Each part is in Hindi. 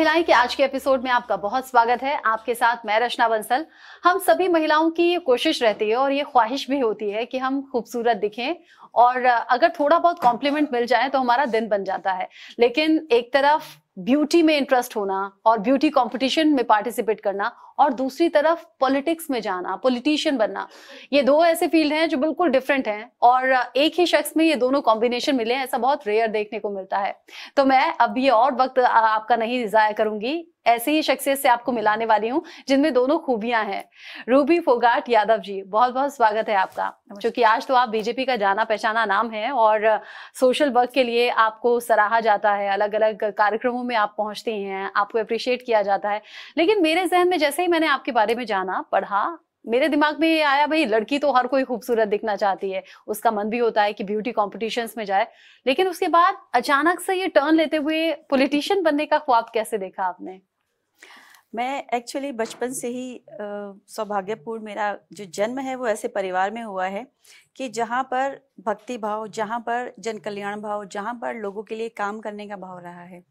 महिलाएं के आज के एपिसोड में आपका बहुत स्वागत है। आपके साथ मैं रचना बंसल। हम सभी महिलाओं की ये कोशिश रहती है और ये ख्वाहिश भी होती है कि हम खूबसूरत दिखें और अगर थोड़ा बहुत कॉम्प्लीमेंट मिल जाए तो हमारा दिन बन जाता है। लेकिन एक तरफ ब्यूटी में इंटरेस्ट होना और ब्यूटी कंपटीशन में पार्टिसिपेट करना और दूसरी तरफ पॉलिटिक्स में जाना, पॉलिटिशियन बनना, ये दो ऐसे फील्ड हैं जो बिल्कुल डिफरेंट हैं और एक ही शख्स में ये दोनों कॉम्बिनेशन मिले ऐसा बहुत रेयर देखने को मिलता है। तो मैं अब ये और वक्त आपका नहीं जाया करूंगी, ऐसी ही शख्सियत से आपको मिलाने वाली हूँ जिनमें दोनों खूबियां हैं। रूबी फोगाट यादव जी, बहुत बहुत स्वागत है आपका। क्योंकि आज तो आप बीजेपी का जाना पहचाना नाम है और सोशल वर्क के लिए आपको सराहा जाता है, अलग अलग कार्यक्रमों में आप पहुंचती हैं, आपको अप्रिशिएट किया जाता है। लेकिन मेरे जहन में जैसे ही मैंने आपके बारे में जाना, पढ़ा, मेरे दिमाग में ये आया, भाई लड़की तो हर कोई खूबसूरत दिखना चाहती है, उसका मन भी होता है कि ब्यूटी कॉम्पिटिशन्स में जाए। लेकिन उसके बाद अचानक से ये टर्न लेते हुए पॉलिटिशियन बनने का ख्वाब कैसे देखा आपने? मैं एक्चुअली बचपन से ही सौभाग्यपूर्ण मेरा जो जन्म है वो ऐसे परिवार में हुआ है कि जहाँ पर भक्ति भाव, जहाँ पर जन कल्याण भाव, जहाँ पर लोगों के लिए काम करने का भाव रहा है।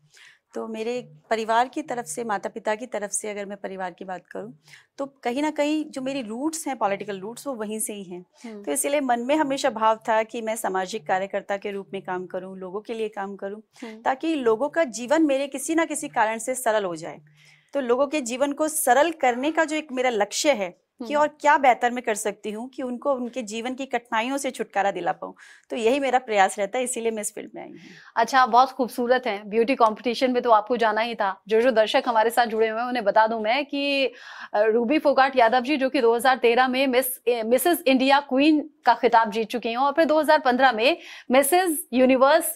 तो मेरे परिवार की तरफ से, माता पिता की तरफ से अगर मैं परिवार की बात करूं तो कहीं ना कहीं जो मेरी रूट्स हैं, पॉलिटिकल रूट्स, वो वहीं से ही हैं। तो इसीलिए मन में हमेशा भाव था कि मैं सामाजिक कार्यकर्ता के रूप में काम करूं, लोगों के लिए काम करूं, ताकि लोगों का जीवन मेरे किसी ना किसी कारण से सरल हो जाए। तो लोगों के जीवन को सरल करने का जो एक मेरा लक्ष्य है कि और क्या बेहतर मैं कर सकती हूँ कि उनको उनके जीवन की कठिनाइयों से छुटकारा दिला पाऊँ, तो यही मेरा प्रयास रहता है, इसीलिए मैं इस फील्ड में आई हूँ। अच्छा, बहुत खूबसूरत हैं। ब्यूटी कंपटीशन में तो आपको जाना ही था। जो दर्शक हमारे साथ जुड़े हुए हैं उन्हें बता दूं मैं कि रूबी फोगाट यादव जी, जो कि 2013 में मिसेस इंडिया क्वीन का खिताब जीत चुकी हैं और फिर 2015 में मिसेस यूनिवर्स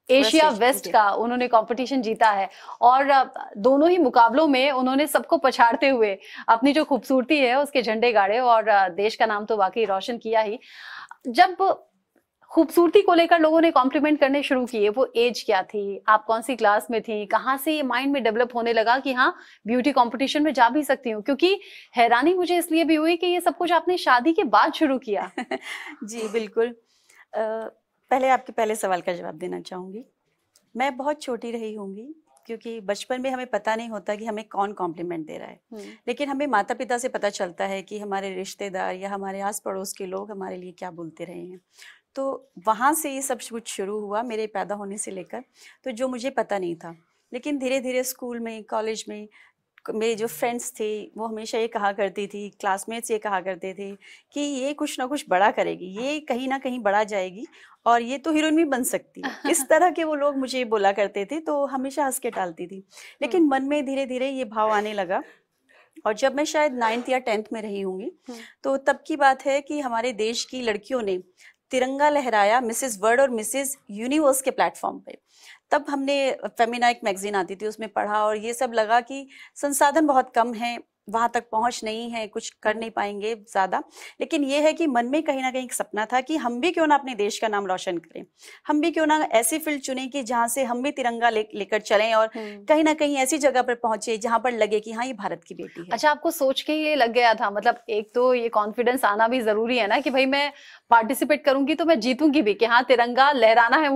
एशिया वेस्ट का उन्होंने कंपटीशन जीता है और दोनों ही मुकाबलों में उन्होंने सबको पछाड़ते हुए अपनी जो खूबसूरती है उसके झंडे गाड़े और देश का नाम तो वाकई रोशन किया ही। जब खूबसूरती को लेकर लोगों ने कॉम्प्लीमेंट करने शुरू किए, वो एज क्या थी, आप कौन सी क्लास में थी, कहाँ से ये माइंड में डेवलप होने लगा कि हाँ ब्यूटी कंपटीशन में जा भी सकती हूँ? क्योंकि हैरानी मुझे इसलिए भी हुई कि ये सब कुछ आपने शादी के बाद शुरू किया। जी बिल्कुल। पहले आपके पहले सवाल का जवाब देना चाहूँगी। मैं बहुत छोटी रही होंगी क्योंकि बचपन में हमें पता नहीं होता कि हमें कौन कॉम्प्लीमेंट दे रहा है, लेकिन हमें माता पिता से पता चलता है कि हमारे रिश्तेदार या हमारे आस पड़ोस के लोग हमारे लिए क्या बोलते रहे हैं। तो वहाँ से ये सब कुछ शुरू हुआ मेरे पैदा होने से लेकर, तो जो मुझे पता नहीं था। लेकिन धीरे धीरे स्कूल में, कॉलेज में मेरे जो फ्रेंड्स थे वो हमेशा ये कहा करती थी, क्लासमेट्स ये कहा करते थे कि ये कुछ ना कुछ बड़ा करेगी, ये कहीं ना कहीं बड़ा जाएगी और ये तो हीरोइन भी बन सकती है। इस तरह के वो लोग मुझे बोला करते थे, तो हमेशा हंस के टालती थी। लेकिन मन में धीरे धीरे ये भाव आने लगा और जब मैं शायद 9th या 10th में रही होंगी तो तब की बात है कि हमारे देश की लड़कियों ने तिरंगा लहराया मिसेस वर्ल्ड और मिसेस यूनिवर्स के प्लेटफॉर्म पे। तब हमने फेमिना एक मैगजीन आती थी, उसमें पढ़ा और ये सब लगा कि संसाधन बहुत कम है, वहां तक पहुंच नहीं है, कुछ कर नहीं पाएंगे ज्यादा। लेकिन ये है कि मन में कहीं ना कहीं एक सपना था कि हम भी क्यों ना अपने देश का नाम रोशन करें, हम भी क्यों ना ऐसी फील्ड चुने कि जहां से हम भी तिरंगा लेकर चलें और कहीं ना कहीं ऐसी जगह पर पहुंचे जहां पर लगे कि हाँ ये भारत की बेटी है। अच्छा, आपको सोच के ये लग गया था? मतलब एक तो ये कॉन्फिडेंस आना भी जरूरी है ना कि भाई मैं पार्टिसिपेट करूंगी तो मैं जीतूंगी भी, कि हाँ तिरंगा लहराना है,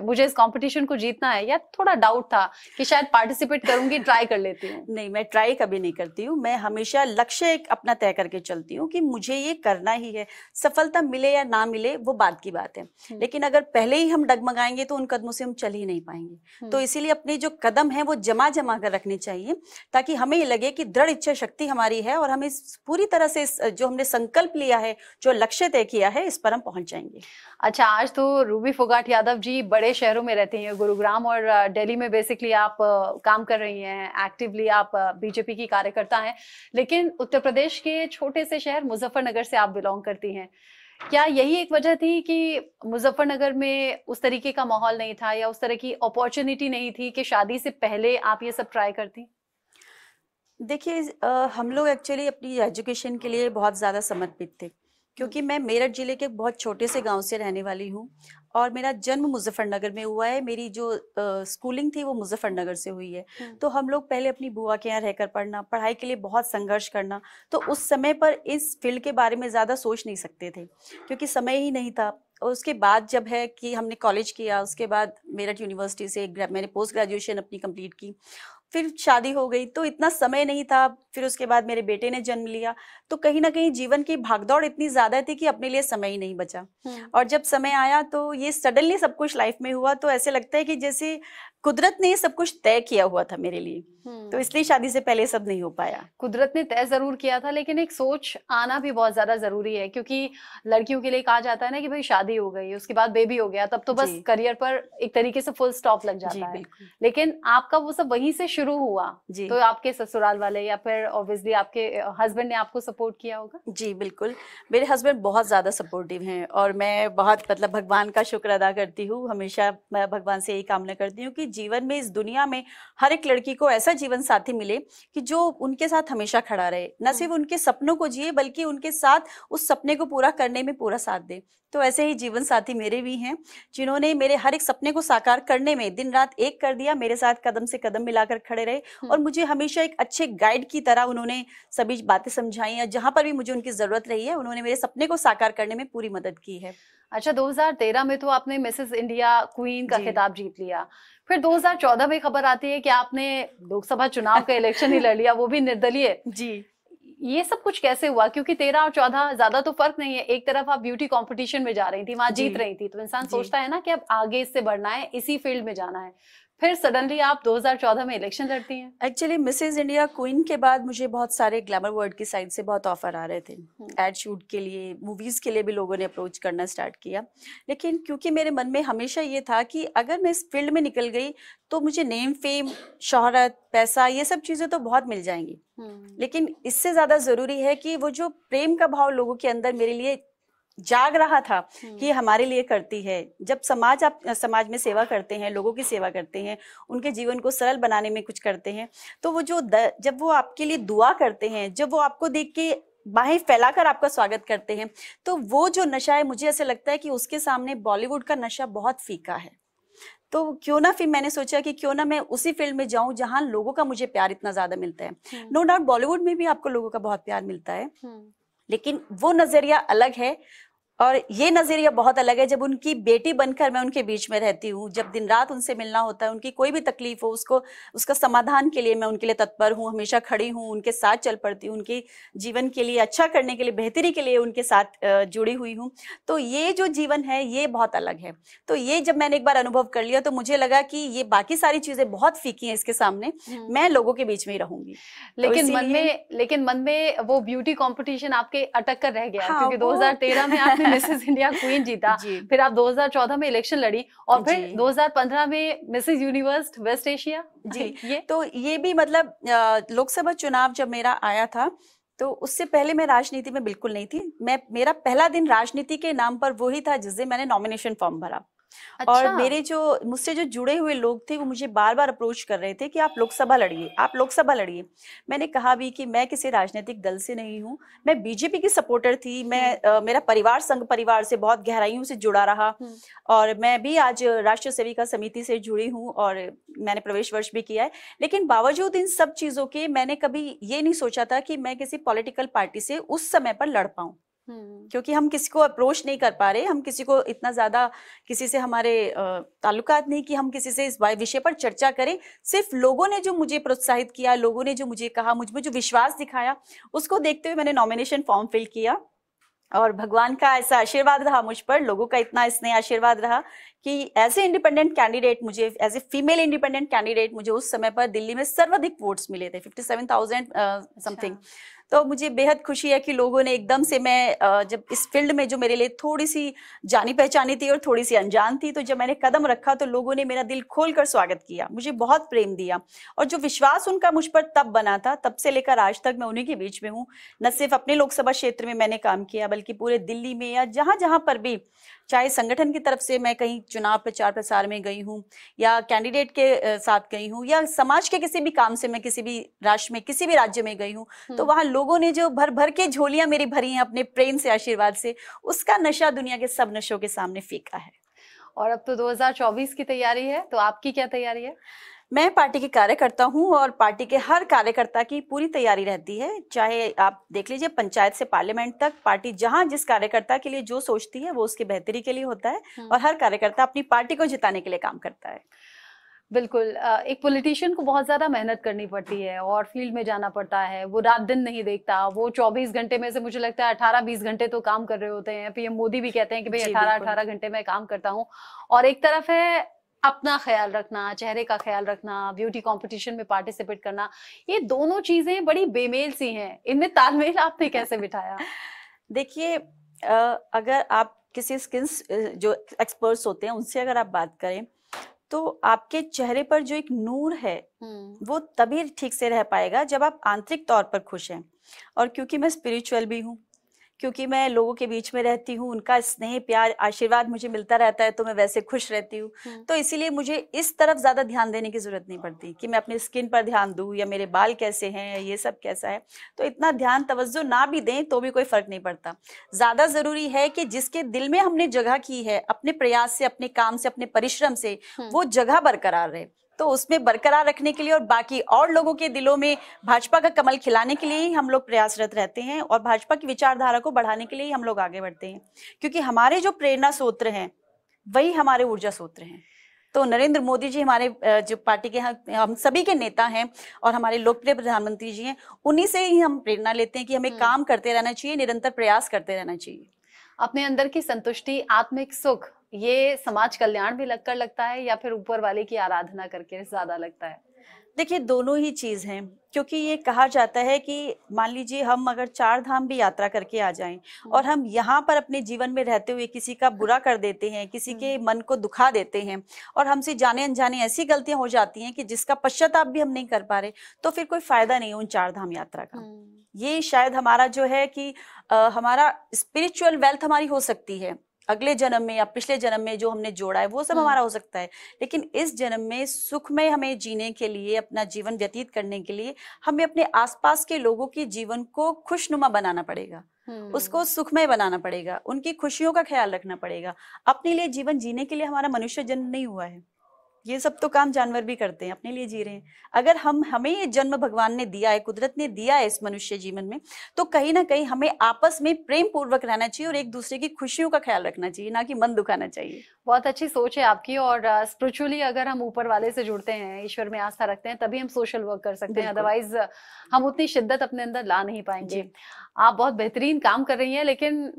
मुझे इस कंपटीशन को जीतना है, या थोड़ा डाउट था कि शायद पार्टिसिपेट करूंगी, ट्राई कर लेती हूँ? नहीं, मैं ट्राई कभी नहीं करती हूँ। मैं हमेशा लक्ष्य एक अपना तय करके चलती हूँ कि मुझे ये करना ही है। सफलता मिले या ना मिले वो बात की बात है, लेकिन अगर पहले ही हम डगमगाएंगे तो उन कदमों से हम चल ही नहीं पाएंगे। तो इसीलिए अपने जो कदम है वो जमा जमा कर रखने चाहिए ताकि हमें ये लगे कि दृढ़ इच्छा शक्ति हमारी है और हमें पूरी तरह से जो हमने संकल्प लिया है, जो लक्ष्य तय किया है, इस पर हम पहुंच जाएंगे। अच्छा, आज तो रूबी फोगाट यादव जी बड़े शहरों में रहती हैं, गुरुग्राम और दिल्ली में बेसिकली आप काम कर रही हैं, एक्टिवली आप बीजेपी की कार्यकर्ता हैं, लेकिन उत्तर प्रदेश के छोटे से शहर मुजफ्फरनगर से आप बिलोंग करती हैं। क्या यही एक वजह थी कि मुजफ्फरनगर में उस तरीके का माहौल नहीं था या उस तरह की अपॉर्चुनिटी नहीं थी कि शादी से पहले आप ये सब ट्राई करती? देखिए, हम लोग एक्चुअली अपनी एजुकेशन के लिए बहुत ज़्यादा समर्पित थे, क्योंकि मैं मेरठ जिले के बहुत छोटे से गांव से रहने वाली हूँ और मेरा जन्म मुजफ्फरनगर में हुआ है। मेरी जो स्कूलिंग थी वो मुजफ्फरनगर से हुई है। तो हम लोग पहले अपनी बुआ के यहाँ रहकर पढ़ना, पढ़ाई के लिए बहुत संघर्ष करना, तो उस समय पर इस फील्ड के बारे में ज़्यादा सोच नहीं सकते थे क्योंकि समय ही नहीं था। और उसके बाद जब है कि हमने कॉलेज किया, उसके बाद मेरठ यूनिवर्सिटी से मैंने पोस्ट ग्रेजुएशन अपनी कंप्लीट की। फिर शादी हो गई तो इतना समय नहीं था, फिर उसके बाद मेरे बेटे ने जन्म लिया, तो कहीं ना कहीं जीवन की भागदौड़ इतनी ज्यादा थी कि अपने लिए समय ही नहीं बचा। और जब समय आया तो ये सडनली सब कुछ लाइफ में हुआ, तो ऐसे लगता है कि जैसे कुदरत ने ये सब कुछ तय किया हुआ था मेरे लिए, तो इसलिए शादी से पहले सब नहीं हो पाया। कुदरत ने तय जरूर किया था, लेकिन एक सोच आना भी बहुत ज्यादा जरूरी है, क्योंकि लड़कियों के लिए कहा जाता है ना कि भाई शादी हो गई, उसके बाद बेबी हो गया, तब तो बस करियर पर एक तरीके से फुल स्टॉप लग जाता है। लेकिन आपका वो सब वहीं से शुरू हुआ, तो आपके ससुराल वाले या फिर ऑब्वियसली आपके हस्बैंड ने आपको सपोर्ट किया होगा? जी बिल्कुल, मेरे हस्बैंड बहुत ज्यादा सपोर्टिव हैं और मैं बहुत मतलब भगवान का शुक्र अदा करती हूँ। हमेशा मैं भगवान से यही कामना करती हूँ कि जीवन में, इस दुनिया में हर एक लड़की को ऐसा जीवन साथी मिले कि जो उनके साथ हमेशा खड़ा रहे, न सिर्फ उनके सपनों को जिए बल्कि उनके साथ उस सपने को पूरा करने में पूरा साथ दे। तो ऐसे ही जीवन साथी मेरे भी हैं, जिन्होंने मेरे हर एक सपने को साकार करने में दिन रात एक कर दिया, मेरे साथ कदम से कदम मिलाकर खड़े रहे और मुझे हमेशा एक अच्छे गाइड की तरह उन्होंने सभी बातें समझाई, और जहां पर भी मुझे उनकी जरूरत रही है उन्होंने मेरे सपने को साकार करने में पूरी मदद की है। अच्छा, 2013 में तो आपने मिसेस इंडिया क्वीन का खिताब जीत लिया, फिर 2014 में खबर आती है कि आपने लोकसभा चुनाव का इलेक्शन ही लड़ लिया, वो भी निर्दलीय। जी, ये सब कुछ कैसे हुआ? क्योंकि 13 और 14 ज्यादा तो फर्क नहीं है, एक तरफ आप ब्यूटी कंपटीशन में जा रही थी, वहां जीत रही थी, तो इंसान सोचता है ना कि अब आगे इससे बढ़ना है, इसी फील्ड में जाना है, फिर सडनली आप 2014 में इलेक्शन लड़ती हैं। एक्चुअली मिसेज इंडिया क्वीन के बाद मुझे बहुत सारे ग्लैमर वर्ल्ड की साइड से बहुत ऑफर आ रहे थे, एड शूट के लिए, मूवीज के लिए भी लोगों ने अप्रोच करना स्टार्ट किया। लेकिन क्योंकि मेरे मन में हमेशा ये था कि अगर मैं इस फील्ड में निकल गई तो मुझे नेम, फेम, शोहरत, पैसा, ये सब चीजें तो बहुत मिल जाएंगी, लेकिन इससे ज्यादा जरूरी है कि वो जो प्रेम का भाव लोगों के अंदर मेरे लिए जाग रहा था कि हमारे लिए करती है। जब आप समाज में सेवा करते हैं, लोगों की सेवा करते हैं, उनके जीवन को सरल बनाने में कुछ करते हैं, तो वो जब वो आपके लिए दुआ करते हैं, जब वो आपको देख के बाहें फैलाकर आपका स्वागत करते हैं, तो वो जो नशा है, मुझे ऐसे लगता है कि उसके सामने बॉलीवुड का नशा बहुत फीका है। तो क्यों ना, फिर मैंने सोचा कि क्यों ना मैं उसी फील्ड में जाऊं जहां लोगों का मुझे प्यार इतना ज्यादा मिलता है। नो डाउट बॉलीवुड में भी आपको लोगों का बहुत प्यार मिलता है, लेकिन वो नजरिया अलग है और ये नजरिया बहुत अलग है जब उनकी बेटी बनकर मैं उनके बीच में रहती हूँ, जब दिन रात उनसे मिलना होता है, उनकी कोई भी तकलीफ हो उसका समाधान के लिए मैं उनके लिए तत्पर हूँ, हमेशा खड़ी हूँ, उनके साथ चल पड़ती हूँ, उनके जीवन के लिए अच्छा करने के लिए, बेहतरी के लिए उनके साथ जुड़ी हुई हूँ। तो ये जो जीवन है ये बहुत अलग है। तो ये जब मैंने एक बार अनुभव कर लिया तो मुझे लगा कि ये बाकी सारी चीजें बहुत फीकी हैं इसके सामने, मैं लोगों के बीच में ही रहूंगी। लेकिन मन में वो ब्यूटी कॉम्पिटिशन आपके अटक कर रह गया, क्योंकि 2013 में आपने मिसेस इंडिया क्वीन जीता, फिर आप 2014 में इलेक्शन लड़ी और फिर 2015 में मिसेस यूनिवर्स वेस्ट एशिया जी। तो ये भी मतलब लोकसभा चुनाव जब मेरा आया था तो उससे पहले मैं राजनीति में बिल्कुल नहीं थी। मेरा पहला दिन राजनीति के नाम पर वही था जिस दिन मैंने नॉमिनेशन फॉर्म भरा। अच्छा। और मुझसे जो जुड़े हुए लोग थे वो मुझे बार बार अप्रोच कर रहे थे कि आप लोकसभा लड़िए, आप लोकसभा लड़िए। मैंने कहा भी कि मैं किसी राजनीतिक दल से नहीं हूँ, मैं बीजेपी की सपोर्टर थी। मेरा परिवार संघ परिवार से बहुत गहराइयों से जुड़ा रहा और मैं भी आज राष्ट्रीय सेविका समिति से जुड़ी हूँ और मैंने प्रवेश वर्ष भी किया है। लेकिन बावजूद इन सब चीजों के मैंने कभी ये नहीं सोचा था कि मैं किसी पॉलिटिकल पार्टी से उस समय पर लड़ पाऊं, क्योंकि हम किसी को अप्रोच नहीं कर पा रहे, हम किसी को इतना ज्यादा किसी से हमारे ताल्लुकात नहीं कि हम किसी से इस विषय पर चर्चा करें। सिर्फ लोगों ने जो मुझे प्रोत्साहित किया, लोगों ने जो मुझे कहा, मुझ में जो विश्वास दिखाया, उसको देखते हुए मैंने नॉमिनेशन फॉर्म फिल किया और भगवान का ऐसा आशीर्वाद रहा मुझ पर, लोगों का इतना स्नेह आशीर्वाद रहा कि एज ए इंडिपेंडेंट कैंडिडेट, मुझे as a female independent candidate, मुझे उस समय पर दिल्ली में सर्वाधिक वोट्स मिले थे, 57,000 समथिंग। तो मुझे बेहद खुशी है कि लोगों ने एकदम से, मैं जब इस फील्ड में जो मेरे लिए थोड़ी सी जानी पहचानी थी और थोड़ी सी अनजान थी, तो जब मैंने कदम रखा तो लोगों ने मेरा दिल खोलकर स्वागत किया, मुझे बहुत प्रेम दिया और जो विश्वास उनका मुझ पर तब बना था, तब से लेकर आज तक मैं उन्हीं के बीच में हूँ। न सिर्फ अपने लोकसभा क्षेत्र में मैंने काम किया बल्कि पूरे दिल्ली में या जहां जहां पर भी, चाहे संगठन की तरफ से मैं कहीं चुनाव प्रचार प्रसार में गई हूँ या कैंडिडेट के साथ गई हूँ या समाज के किसी भी काम से मैं किसी भी राष्ट्र में, किसी भी राज्य में गई हूँ, तो वहां लोगों ने जो भर भर के झोलियां मेरी भरी हैं अपने प्रेम से, आशीर्वाद से, उसका नशा दुनिया के सब नशों के सामने फीका है। और अब तो 2024 की तैयारी है, तो आपकी क्या तैयारी है? मैं पार्टी की कार्यकर्ता हूं और पार्टी के हर कार्यकर्ता की पूरी तैयारी रहती है। चाहे आप देख लीजिए पंचायत से पार्लियामेंट तक, पार्टी जहां जिस कार्यकर्ता के लिए जो सोचती है वो उसकी बेहतरी के लिए होता है और हर कार्यकर्ता अपनी पार्टी को जिताने के लिए काम करता है। बिल्कुल। एक पॉलिटिशियन को बहुत ज्यादा मेहनत करनी पड़ती है और फील्ड में जाना पड़ता है, वो रात दिन नहीं देखता, वो 24 घंटे में से मुझे लगता है 18-20 घंटे तो काम कर रहे होते हैं। पीएम मोदी भी कहते हैं कि भाई जी 18-18 घंटे मैं काम करता हूँ। और एक तरफ है अपना ख्याल रखना, चेहरे का ख्याल रखना, ब्यूटी कंपटीशन में पार्टिसिपेट करना, ये दोनों चीजें बड़ी बेमेल सी हैं। इनमें तालमेल आपने कैसे बिठाया? देखिए, अगर आप किसी स्किन्स जो एक्सपर्ट्स होते हैं उनसे अगर आप बात करें, तो आपके चेहरे पर जो एक नूर है वो तभी ठीक से रह पाएगा जब आप आंतरिक तौर पर खुश हैं। और क्योंकि मैं स्पिरिचुअल भी हूँ, क्योंकि मैं लोगों के बीच में रहती हूँ, उनका स्नेह प्यार आशीर्वाद मुझे मिलता रहता है, तो मैं वैसे खुश रहती हूँ। तो इसीलिए मुझे इस तरफ ज्यादा ध्यान देने की जरूरत नहीं पड़ती कि मैं अपनी स्किन पर ध्यान दूं या मेरे बाल कैसे हैं या ये सब कैसा है। तो इतना ध्यान तवज्जो ना भी दें तो भी कोई फर्क नहीं पड़ता। ज्यादा जरूरी है कि जिसके दिल में हमने जगह की है, अपने प्रयास से, अपने काम से, अपने परिश्रम से वो जगह बरकरार रहे। तो उसमें बरकरार रखने के लिए और बाकी और लोगों के दिलों में भाजपा का कमल खिलाने के लिए ही हम लोग प्रयासरत रहते हैं और भाजपा की विचारधारा को बढ़ाने के लिए ही हम लोग आगे बढ़ते हैं, क्योंकि हमारे जो प्रेरणा सूत्र हैं वही हमारे ऊर्जा सूत्र हैं। तो नरेंद्र मोदी जी हमारे जो पार्टी के हम सभी के नेता हैं और हमारे लोकप्रिय प्रधानमंत्री जी हैं, उन्हीं से ही हम प्रेरणा लेते हैं कि हमें काम करते रहना चाहिए, निरंतर प्रयास करते रहना चाहिए। अपने अंदर की संतुष्टि, आत्मिक सुख, ये समाज कल्याण भी लगता है या फिर ऊपर वाले की आराधना करके ज्यादा लगता है? देखिए, दोनों ही चीज हैं, क्योंकि ये कहा जाता है कि मान लीजिए हम अगर 4 धाम भी यात्रा करके आ जाएं और हम यहाँ पर अपने जीवन में रहते हुए किसी का बुरा कर देते हैं, किसी के मन को दुखा देते हैं और हमसे जाने अनजाने ऐसी गलतियां हो जाती हैं कि जिसका पश्चाताप भी हम नहीं कर पा रहे, तो फिर कोई फायदा नहीं है उन 4 धाम यात्रा का। ये शायद हमारा जो है कि हमारा स्पिरिचुअल वेल्थ हमारी हो सकती है अगले जन्म में या पिछले जन्म में, जो हमने जोड़ा है वो सब हमारा हो सकता है, लेकिन इस जन्म में सुख में हमें जीने के लिए, अपना जीवन व्यतीत करने के लिए हमें अपने आसपास के लोगों के जीवन को खुशनुमा बनाना पड़ेगा, उसको सुखमय बनाना पड़ेगा, उनकी खुशियों का ख्याल रखना पड़ेगा। अपने लिए जीवन जीने के लिए हमारा मनुष्य जन्म नहीं हुआ है, ये सब तो काम जानवर भी करते हैं, अपने लिए जी रहे हैं। अगर हमें ये जन्म भगवान ने दिया है, कुदरत ने दिया है इस मनुष्य जीवन में, तो कहीं ना कहीं हमें आपस में प्रेम पूर्वक रहना चाहिए और एक दूसरे की खुशियों का ख्याल रखना चाहिए, ना कि मन दुखाना चाहिए। बहुत अच्छी सोच है आपकी। और स्पिरिचुअली अगर हम ऊपर वाले से जुड़ते हैं, ईश्वर में आस्था रखते हैं, तभी हम सोशल वर्क कर सकते हैं, अदरवाइज हम उतनी शिद्दत अपने अंदर ला नहीं पाएंगे। आप बहुत बेहतरीन काम कर रही हैं, लेकिन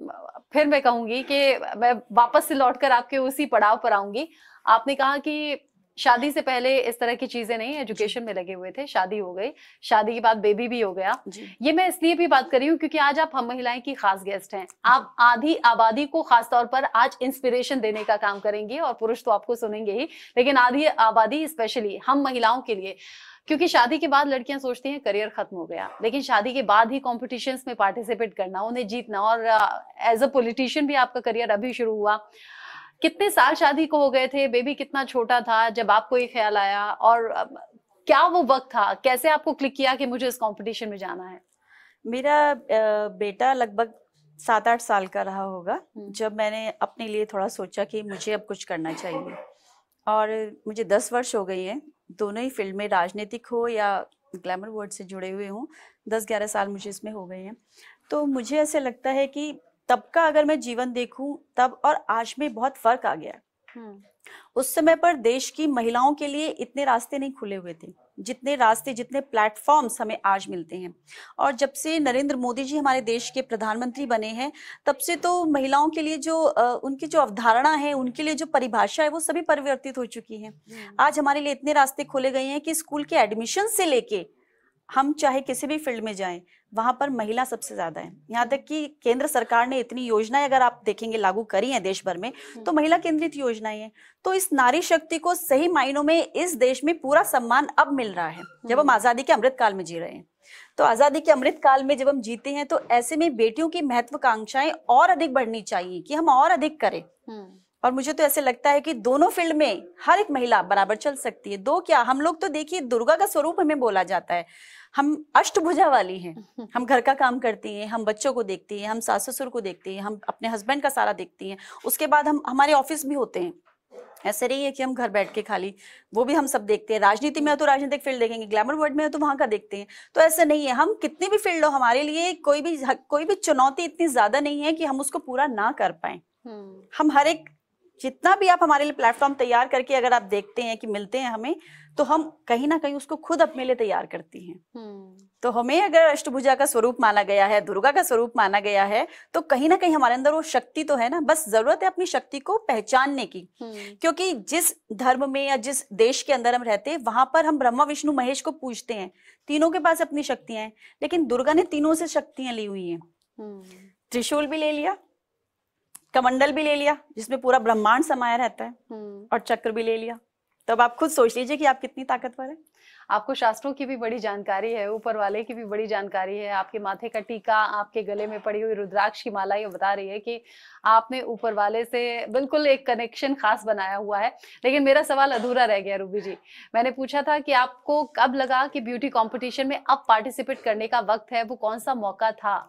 फिर मैं कहूंगी कि मैं वापस से लौटकर आपके उसी पड़ाव पर आऊंगी। आपने कहा कि शादी से पहले इस तरह की चीजें नहीं, एजुकेशन में लगे हुए थे, शादी हो गई, शादी के बाद बेबी भी हो गया। ये मैं इसलिए भी बात कर रही हूँ क्योंकि आज आप हम महिलाएं की खास गेस्ट हैं। आप आधी आबादी को खास तौर पर आज इंस्पिरेशन देने का काम करेंगी, और पुरुष तो आपको सुनेंगे ही, लेकिन आधी आबादी स्पेशली हम महिलाओं के लिए, क्योंकि शादी के बाद लड़कियां सोचती हैं करियर खत्म हो गया, लेकिन शादी के बाद ही कॉम्पिटिशन्स में पार्टिसिपेट करना, उन्हें जीतना, और एज अ पॉलिटिशियन भी आपका करियर अभी शुरू हुआ। कितने साल शादी को हो गए थे, बेबी कितना छोटा था जब आपको ये ख्याल आया, और क्या वो वक्त था, कैसे आपको क्लिक किया कि मुझे इस कंपटीशन में जाना है? मेरा बेटा लगभग 7-8 साल का रहा होगा जब मैंने अपने लिए थोड़ा सोचा कि मुझे अब कुछ करना चाहिए। और मुझे 10 वर्ष हो गई हैं, दोनों ही फील्ड में, राजनीतिक हो या ग्लैमर वर्ल्ड से जुड़े हुए हूँ, 10-11 साल मुझे इसमें हो गए हैं। तो मुझे ऐसे लगता है कि तब का अगर मैं जीवन देखूं तब और आज में बहुत फर्क आ गया है। उस समय पर देश की महिलाओं के लिए इतने रास्ते नहीं खुले हुए थे, जितने रास्ते, जितने प्लेटफॉर्म्स हमें आज मिलते हैं। और जब से नरेंद्र मोदी जी हमारे देश के प्रधानमंत्री बने हैं, तब से तो महिलाओं के लिए जो उनकी जो अवधारणा है, उनके लिए जो परिभाषा है, वो सभी परिवर्तित हो चुकी है। आज हमारे लिए इतने रास्ते खोले गए हैं कि स्कूल के एडमिशन से लेके हम चाहे किसी भी फील्ड में जाएं, वहां पर महिला सबसे ज्यादा है। यहाँ तक कि केंद्र सरकार ने इतनी योजनाएं अगर आप देखेंगे लागू करी हैं देश भर में, तो महिला केंद्रित योजनाएं हैं। तो इस नारी शक्ति को सही मायनों में इस देश में पूरा सम्मान अब मिल रहा है, जब हम आजादी के अमृत काल में जी रहे हैं। तो आजादी के अमृत काल में जब हम जीते हैं, तो ऐसे में बेटियों की महत्वाकांक्षाएं और अधिक बढ़नी चाहिए कि हम और अधिक करें। और मुझे तो ऐसे लगता है कि दोनों फील्ड में हर एक महिला बराबर चल सकती है। दो क्या, हम लोग तो देखिए दुर्गा का स्वरूप हमें बोला जाता है, हम अष्टभुजा वाली हैं। हम घर का काम करती हैं, हम बच्चों को देखती हैं, हम सास ससुर को देखती हैं, हम अपने हस्बैंड का सारा देखती हैं, उसके बाद हम हमारे ऑफिस भी होते हैं। ऐसे नहीं है कि हम घर बैठ के खाली, वो भी हम सब देखते हैं। राजनीति में हो तो राजनीतिक फील्ड देखेंगे, ग्लैमर वर्ल्ड में हो तो वहां का देखते हैं। तो ऐसा नहीं है, हम कितनी भी फील्ड हो, हमारे लिए कोई भी चुनौती इतनी ज्यादा नहीं है कि हम उसको पूरा ना कर पाए। हम हर एक जितना भी आप हमारे लिए प्लेटफॉर्म तैयार करके अगर आप देखते हैं कि मिलते हैं हमें, तो हम कहीं ना कहीं उसको खुद अपने लिए तैयार करती हैं। तो हमें अगर अष्टभुजा का स्वरूप माना गया है, दुर्गा का स्वरूप माना गया है, तो कहीं ना कहीं हमारे अंदर वो शक्ति तो है ना, बस जरूरत है अपनी शक्ति को पहचानने की। क्योंकि जिस धर्म में या जिस देश के अंदर हम रहते हैं, वहां पर हम ब्रह्मा विष्णु महेश को पूजते हैं, तीनों के पास अपनी शक्तियां हैं, लेकिन दुर्गा ने तीनों से शक्तियां ली हुई हैं। त्रिशूल भी ले लिया, कमंडल भी ले लिया जिसमें पूरा ब्रह्मांड समाया रहता है, और चक्र भी ले लिया। तो अब आप खुद सोच लीजिए कि आप कितनी ताकतवर है। आपको शास्त्रों की भी बड़ी जानकारी है, ऊपर वाले की भी बड़ी जानकारी है, आपके माथे का टीका, आपके गले में पड़ी हुई रुद्राक्ष की माला ये बता रही है कि आपने ऊपर वाले से बिल्कुल एक कनेक्शन खास बनाया हुआ है। लेकिन मेरा सवाल अधूरा रह गया रूबी जी। मैंने पूछा था कि आपको कब लगा कि ब्यूटी कॉम्पिटिशन में अब पार्टिसिपेट करने का वक्त है, वो कौन सा मौका था?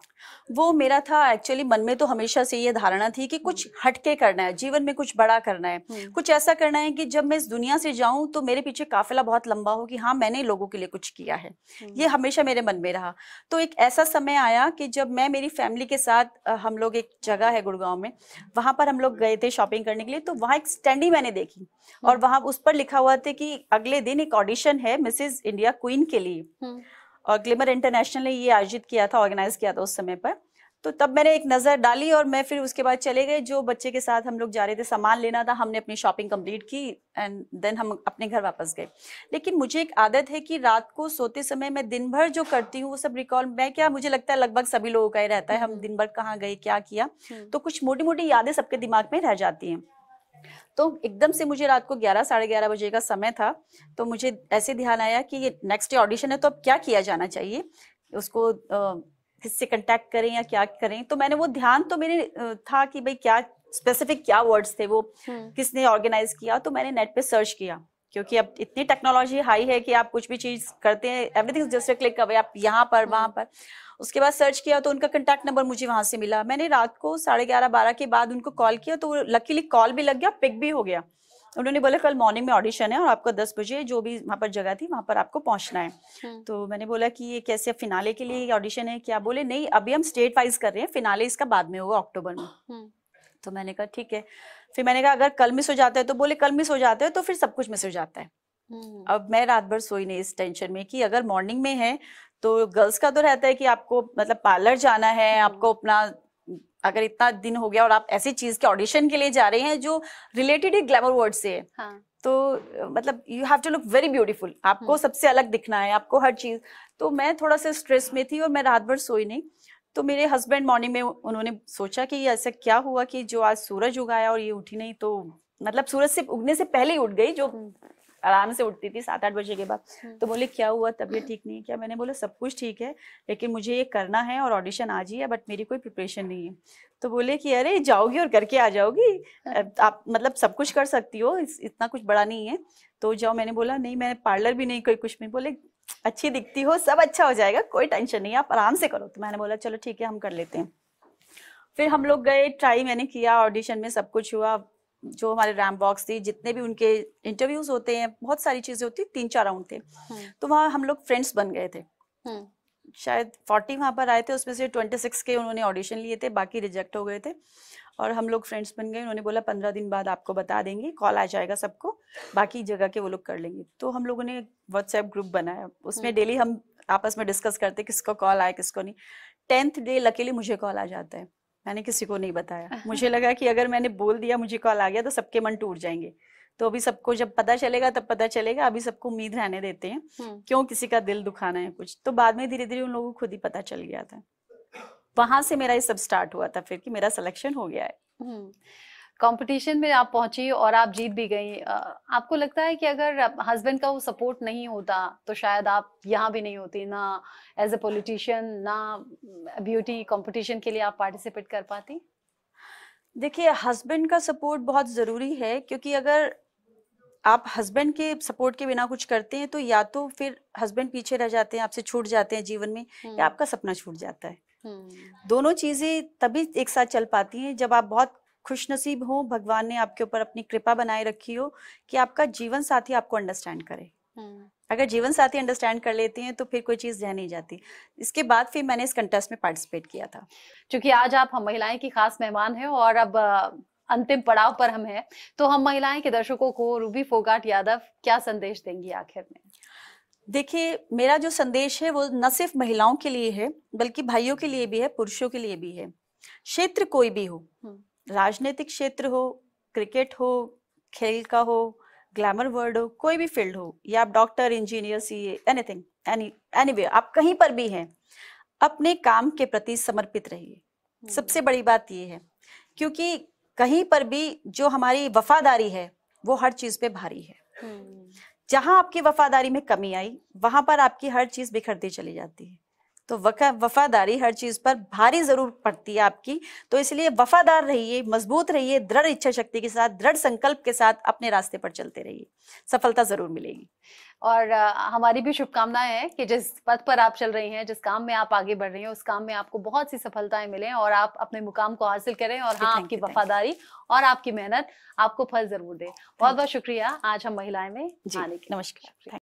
वो मेरा था एक्चुअली, मन में तो हमेशा से ये धारणा थी कि कुछ हटके करना है, जीवन में कुछ बड़ा करना है, कुछ ऐसा करना है कि जब मैं इस दुनिया से जाऊं तो मेरे पीछे काफिला बहुत लंबा हो कि हाँ मैंने लोगों के लिए कुछ किया है। ये हमेशा मेरे मन में रहा। तो एक ऐसा समय आया कि जब मैं मेरी फैमिली के साथ, हम लोग एक जगह है गुड़गांव में, वहां पर हम लोग गए थे शॉपिंग करने के लिए। तो वहां एक स्टैंडी मैंने देखी और वहां उस पर लिखा हुआ था कि अगले दिन एक ऑडिशन है मिसेज इंडिया क्वीन के लिए, और ग्लिमर इंटरनेशनल ने ये आयोजित किया था, ऑर्गेनाइज किया था उस समय पर। तो तब मैंने एक नजर डाली और मैं फिर उसके बाद चले गए। जो बच्चे के साथ हम लोग जा रहे थे, सामान लेना था, हमने अपनी शॉपिंग कंप्लीट की एंड देन हम अपने घर वापस गए। लेकिन मुझे एक आदत है कि रात को सोते समय मैं दिन भर जो करती हूँ वो सब रिकॉल, मैं क्या, मुझे लगता है लगभग सभी लोगों का ही रहता है, हम दिन भर कहाँ गए क्या किया, तो कुछ मोटी मोटी यादें सबके दिमाग में रह जाती हैं। तो एकदम से मुझे रात को 11 साढ़े 11 बजे का समय था, तो मुझे ऐसे ध्यान आया कि ये नेक्स्ट डे ऑडिशन है, तो अब क्या किया जाना चाहिए, उसको किससे कांटेक्ट करें या क्या करें। तो मैंने वो ध्यान तो मेरे था कि भाई क्या स्पेसिफिक क्या वर्ड्स थे वो, किसने ऑर्गेनाइज किया। तो मैंने नेट पे सर्च किया, क्योंकि अब इतनी टेक्नोलॉजी हाई है कि आप कुछ भी चीज करते हैं, एवरीथिंग जस्ट क्लिक अवे, आप यहाँ पर वहां पर। उसके बाद सर्च किया तो उनका कांटेक्ट नंबर मुझे वहां से मिला। मैंने रात को 11:30 12 के बाद उनको कॉल किया, तो लकीली कॉल भी लग गया, पिक भी हो गया। उन्होंने बोला कल मॉर्निंग में ऑडिशन है और आपको 10 बजे जो भी वहां पर जगह थी वहां पर आपको पहुंचना है। तो मैंने बोला कि ये कैसे, फिनाले के लिए ऑडिशन है क्या? बोले नहीं, अभी हम स्टेट वाइज कर रहे हैं, फिनाले इसका बाद में होगा अक्टूबर में। तो मैंने कहा ठीक है। फिर मैंने कहा अगर कल मिस हो जाता है, तो बोले कल मिस हो जाता है तो फिर सब कुछ मिस हो जाता है। अब मैं रात भर सोई नहीं इस टेंशन में कि अगर मॉर्निंग में है तो गर्ल्स का तो रहता है कि आपको मतलब पार्लर जाना है, आपको अपना, अगर इतना दिन हो गया और आप ऐसी चीज के ऑडिशन के लिए जा रहे हैं जो रिलेटेड ही ग्लैमर वर्ड से है, हाँ। तो मतलब you have to look very beautiful, आपको सबसे अलग दिखना है, आपको हर चीज। तो मैं थोड़ा सा स्ट्रेस में थी और मैं रात भर सोई नहीं। तो मेरे हस्बैंड मॉर्निंग में उन्होंने सोचा कि ऐसा क्या हुआ कि जो आज सूरज उगाया और ये उठी नहीं। तो मतलब सूरज से उगने से पहले ही उठ गई, जो आराम से उठती थी 7-8 बजे के बाद। तो बोले क्या हुआ, तबीयत ठीक नहीं है क्या? मैंने बोला सब कुछ ठीक है, लेकिन मुझे ये करना है और ऑडिशन आज ही है, बट मेरी कोई प्रिपरेशन नहीं है। तो बोले कि अरे जाओगी और करके आ जाओगी, आप मतलब सब कुछ कर सकती हो, इतना कुछ बड़ा नहीं है, तो जाओ। मैंने बोला नहीं, मैंने पार्लर भी नहीं, कोई कुछ नहीं। बोले अच्छी दिखती हो, सब अच्छा हो जाएगा, कोई टेंशन नहीं है, आप आराम से करो। तो मैंने बोला चलो ठीक है, हम कर लेते हैं। फिर हम लोग गए, ट्राई मैंने किया, ऑडिशन में सब कुछ हुआ। जो हमारे रैम बॉक्स थी, जितने भी उनके इंटरव्यूज होते हैं, बहुत सारी चीजें होती, 3-4 राउंड थे। तो वहाँ हम लोग फ्रेंड्स बन गए थे। शायद 40 वहां पर आए थे, उसमें से 26 के उन्होंने ऑडिशन लिए थे, बाकी रिजेक्ट हो गए थे। और हम लोग फ्रेंड्स बन गए। उन्होंने बोला 15 दिन बाद आपको बता देंगे, कॉल आ जाएगा सबको, बाकी जगह के वो लोग कर लेंगे। तो हम लोगों ने व्हाट्सएप ग्रुप बनाया, उसमें डेली हम आपस में डिस्कस करते किसको कॉल आए किसको नहीं। 10th डे लकीली मुझे कॉल आ जाता है, मैंने किसी को नहीं बताया। मुझे लगा कि अगर मैंने बोल दिया मुझे कॉल आ गया तो सबके मन टूट जाएंगे। तो अभी सबको जब पता चलेगा तब पता चलेगा, अभी सबको उम्मीद रहने देते हैं, क्यों किसी का दिल दुखाना है कुछ। तो बाद में धीरे धीरे उन लोगों को खुद ही पता चल गया था। वहां से मेरा ये सब स्टार्ट हुआ था फिर कि मेरा सिलेक्शन हो गया है। कंपटीशन में आप पहुंची और आप जीत भी गई। आपको लगता है कि अगर हस्बैंड का वो सपोर्ट नहीं होता तो शायद आप यहाँ भी नहीं होती, ना एज ए पॉलिटिशियन, ना ब्यूटी कंपटीशन के लिए आप पार्टिसिपेट कर पाती? देखिए, हस्बैंड का सपोर्ट बहुत जरूरी है, क्योंकि अगर आप हस्बैंड के सपोर्ट के बिना कुछ करते हैं तो या तो फिर हस्बैंड पीछे रह जाते हैं, आपसे छूट जाते हैं जीवन में, या आपका सपना छूट जाता है। दोनों चीजें तभी एक साथ चल पाती हैं जब आप बहुत खुशनसीब हो, भगवान ने आपके ऊपर अपनी कृपा बनाए रखी हो कि आपका जीवन साथी आपको अंडरस्टैंड करे। अगर जीवन साथी अंडरस्टैंड कर लेते हैं तो फिर कोई चीज रह नहीं जाती। इसके बाद फिर मैंने इस कंटेस्ट में पार्टिसिपेट किया था। क्योंकि आज आप हम महिलाएं की खास मेहमान हैं और अब अंतिम पड़ाव पर हम हैं, तो हम महिलाएं के दर्शकों को रूबी फोगाट यादव क्या संदेश देंगी आखिर में? देखिए, मेरा जो संदेश है वो न सिर्फ महिलाओं के लिए है, बल्कि भाइयों के लिए भी है, पुरुषों के लिए भी है। क्षेत्र कोई भी हो, राजनीतिक क्षेत्र हो, क्रिकेट हो, खेल का हो, ग्लैमर वर्ल्ड हो, कोई भी फील्ड हो, या आप doctor, engineer, CA, anything, anyway, आप कहीं पर भी हैं, अपने काम के प्रति समर्पित रहिए। सबसे बड़ी बात ये है, क्योंकि कहीं पर भी जो हमारी वफादारी है वो हर चीज पे भारी है। जहां आपकी वफादारी में कमी आई, वहां पर आपकी हर चीज बिखरती चली जाती है। तो वफादारी हर चीज पर भारी जरूर पड़ती है आपकी। तो इसलिए वफादार रहिए, मजबूत रहिए, दृढ़ इच्छा शक्ति के साथ, दृढ़ संकल्प के साथ अपने रास्ते पर चलते रहिए, सफलता जरूर मिलेगी। और हमारी भी शुभकामनाएं हैं कि जिस पथ पर आप चल रही हैं, जिस काम में आप आगे बढ़ रही हैं, उस काम में आपको बहुत सी सफलताएं मिलें और आप अपने मुकाम को हासिल करें। और हाँ, आपकी वफादारी और आपकी मेहनत आपको फल जरूर दे। बहुत बहुत शुक्रिया आज हम महिलाएं में आने के। नमस्कार।